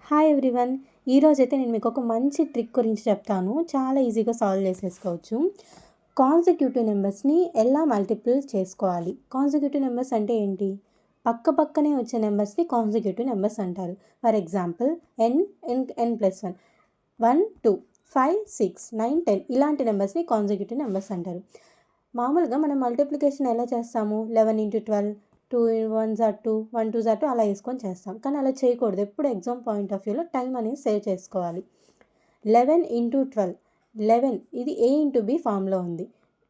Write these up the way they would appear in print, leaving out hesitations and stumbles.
Hi everyone. ఈరోజైతే నేను మీకు ఒక మంచి ట్రిక్ గురించి చెప్తాను. చాలా ఈజీగా సాల్వ్ చేసేసుకోవచ్చు. కాన్సిక్యూటివ్ నెంబర్స్ని ఎలా మల్టిపుల్ చేసుకోవాలి. కాన్సిక్యూటివ్ నెంబర్స్ అంటే ఏంటి? పక్క పక్కనే వచ్చే నెంబర్స్ని కాన్సిక్యూటివ్ నెంబర్స్ అంటారు. ఫర్ ఎగ్జాంపుల్ n+1 1 2 5 6 9 10 ఇలాంటి నెంబర్స్ని కాన్సిక్యూటివ్ నెంబర్స్ అంటారు. మామూలుగా మనం మల్టిప్లికేషన్ ఎలా చేస్తాము? 11 × 12 2 1s are 2 1 2s are 2 అలా వేసుకొని చేస్తాం. కానీ అలా చేయకూడదు. ఎప్పుడు ఎగ్జామ్ పాయింట్ ఆఫ్ వ్యూలో టైం అనేది సేవ్ చేసుకోవాలి. 11 × 12 11 ఇది a × b ఫామ్లో ఉంది.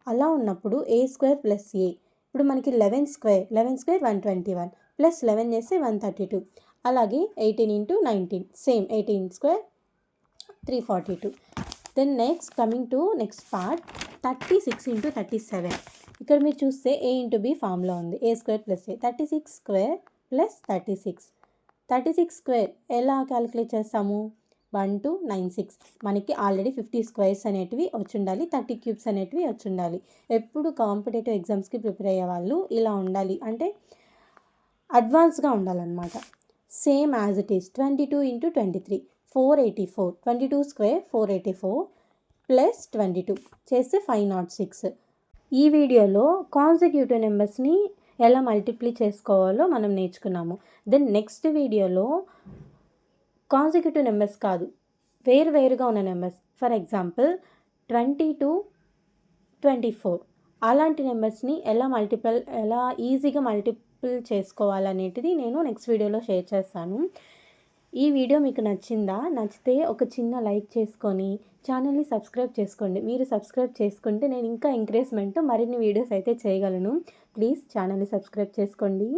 అలా ఉన్నప్పుడు a² + a. ఇప్పుడు మనకి 11² 121 ప్లస్ 11 చేస్తే 132. అలాగే 18 × 19 same 18² 342. Then next coming to next part 36 × 37. ఇక్కడ మీరు చూస్తే a × b ఫామ్లో ఉంది. a² + a 36² + 36. 36² ఎలా క్యాలిక్యులేట్ చేస్తాము? 1 2 9 6. మనకి ఆల్రెడీ 50 స్క్వేర్స్ అనేటివి వచ్చి ఉండాలి, 30 క్యూబ్స్ అనేటివి వచ్చి ఉండాలి. ఎప్పుడు కాంపిటేటివ్ ఎగ్జామ్స్కి ప్రిపేర్ అయ్యే వాళ్ళు ఇలా ఉండాలి, అంటే అడ్వాన్స్గా ఉండాలన్నమాట. Same as it is 22 × 23 484. 22² 484 plus 22 చేస్తే 506. ఈ వీడియోలో కాన్సిక్యూటివ్ నెంబర్స్ని ఎలా మల్టిప్లై చేసుకోవాలో మనం నేర్చుకున్నాము. దెన్ నెక్స్ట్ వీడియోలో కాన్సిక్యూటివ్ నెంబర్స్ కాదు, వేరుగా ఉన్న నెంబర్స్, ఫర్ ఎగ్జాంపుల్ 22 24 అలాంటి నెంబర్స్ని ఎలా ఈజీగా మల్టిపుల్ చేసుకోవాలనేటిది నేను నెక్స్ట్ వీడియోలో షేర్ చేస్తాను. ఈ వీడియో మీకు నచ్చితే ఒక చిన్న లైక్ చేసుకొని ఛానల్ని సబ్స్క్రైబ్ చేసుకోండి. మీరు సబ్స్క్రైబ్ చేసుకుంటే నేను ఇంకా ఎంకరేజ్మెంట్ మరిన్ని వీడియోస్ అయితే చేయగలను. ప్లీజ్ ఛానల్ని సబ్స్క్రైబ్ చేసుకోండి.